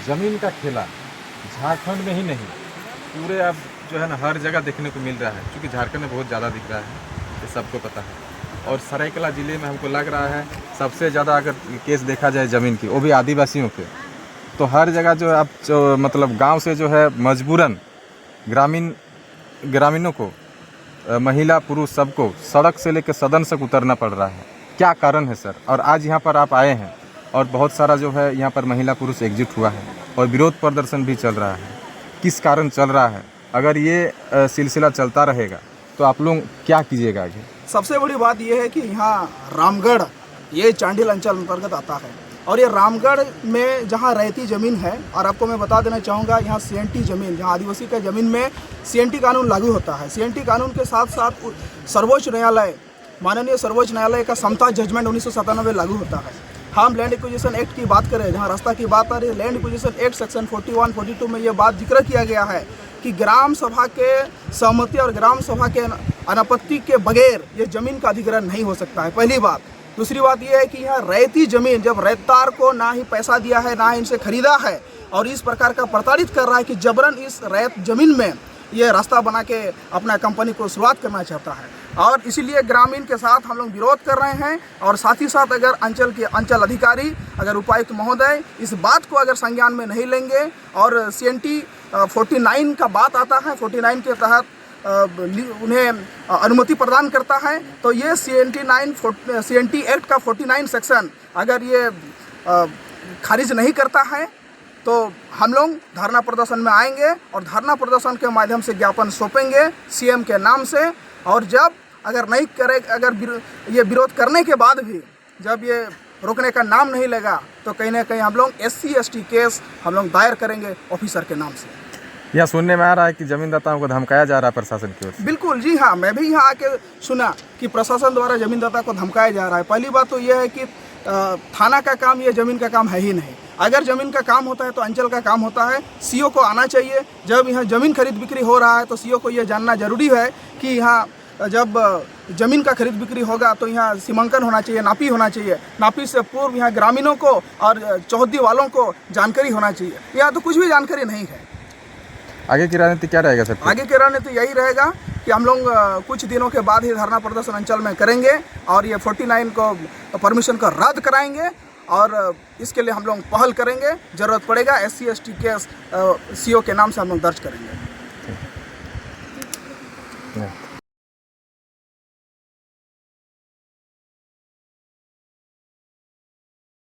ज़मीन का खेला झारखंड में ही नहीं पूरे अब जो है ना हर जगह देखने को मिल रहा है, क्योंकि झारखंड में बहुत ज़्यादा दिख रहा है, ये सबको पता है। और सरायकेला ज़िले में हमको लग रहा है सबसे ज़्यादा अगर केस देखा जाए ज़मीन की, वो भी आदिवासियों के, तो हर जगह जो है अब जो मतलब गांव से जो है मजबूरन ग्रामीणों को, महिला पुरुष सबको सड़क से लेकर सदन तक उतरना पड़ रहा है। क्या कारण है सर? और आज यहाँ पर आप आए हैं और बहुत सारा जो है यहाँ पर महिला पुरुष एकजुट हुआ है और विरोध प्रदर्शन भी चल रहा है, किस कारण चल रहा है? अगर ये सिलसिला चलता रहेगा तो आप लोग क्या कीजिएगा आगे? सबसे बड़ी बात यह है कि यहाँ रामगढ़ ये चांडिल अंचल अंतर्गत आता है और ये रामगढ़ में जहाँ रहती ज़मीन है, और आपको मैं बता देना चाहूँगा यहाँ CNT ज़मीन, जहाँ आदिवासी का ज़मीन में CNT कानून लागू होता है। CNT कानून के साथ साथ सर्वोच्च न्यायालय, माननीय सर्वोच्च न्यायालय का समता जजमेंट 1997 लागू होता है। हम लैंड एक्विजिशन एक्ट की बात करें, जहाँ रास्ता की बात आ रही है, लैंड एक्विजिशन एक्ट सेक्शन 41, 42 में ये बात जिक्र किया गया है कि ग्राम सभा के सहमति और ग्राम सभा के अनुपत्ति के बगैर ये ज़मीन का अधिग्रहण नहीं हो सकता है, पहली बात। दूसरी बात यह है कि यहाँ रहती ज़मीन, जब रैयतदार को ना ही पैसा दिया है ना ही इनसे खरीदा है और इस प्रकार का प्रताड़ित कर रहा है कि जबरन इस रैयत ज़मीन में ये रास्ता बना के अपना कंपनी को शुरुआत करना चाहता है, और इसीलिए ग्रामीण के साथ हम लोग विरोध कर रहे हैं। और साथ ही साथ अगर अंचल अधिकारी, अगर उपायुक्त महोदय इस बात को अगर संज्ञान में नहीं लेंगे और CNT 49 का बात आता है, 49 के तहत उन्हें अनुमति प्रदान करता है, तो ये CNT एक्ट का 49 सेक्शन अगर ये खारिज नहीं करता है तो हम लोग धरना प्रदर्शन में आएंगे और धरना प्रदर्शन के माध्यम से ज्ञापन सौंपेंगे CM के नाम से। और जब अगर नहीं करे, अगर ये विरोध करने के बाद भी जब ये रोकने का नाम नहीं लेगा तो कहीं ना कहीं हम लोग SC/ST केस हम लोग दायर करेंगे ऑफिसर के नाम से। यह सुनने में आ रहा है कि ज़मीनदाताओं को धमकाया जा रहा है प्रशासन की ओर से। बिल्कुल जी हाँ, मैं भी यहाँ आके सुना कि प्रशासन द्वारा ज़मीनदाता को धमकाया जा रहा है। पहली बात तो यह है कि थाना का काम ये ज़मीन का काम है ही नहीं। अगर ज़मीन का काम होता है तो अंचल का काम होता है। CO को आना चाहिए। जब यहाँ ज़मीन खरीद बिक्री हो रहा है तो CO को यह जानना जरूरी है कि यहाँ जब ज़मीन का खरीद बिक्री होगा तो यहाँ सीमांकन होना चाहिए, नापी होना चाहिए। नापी से पूर्व यहाँ ग्रामीणों को और चौहद्दी वालों को जानकारी होना चाहिए। यहाँ तो कुछ भी जानकारी नहीं है। आगे की रणनीति क्या रहेगा सर? आगे की रणनीति यही रहेगा कि हम लोग कुछ दिनों के बाद ही धरना प्रदर्शन अंचल में करेंगे और ये 49 को परमिशन को रद्द कराएंगे और इसके लिए हम लोग पहल करेंगे। ज़रूरत पड़ेगा SC/ST केस CO के नाम से हम लोग दर्ज करेंगे।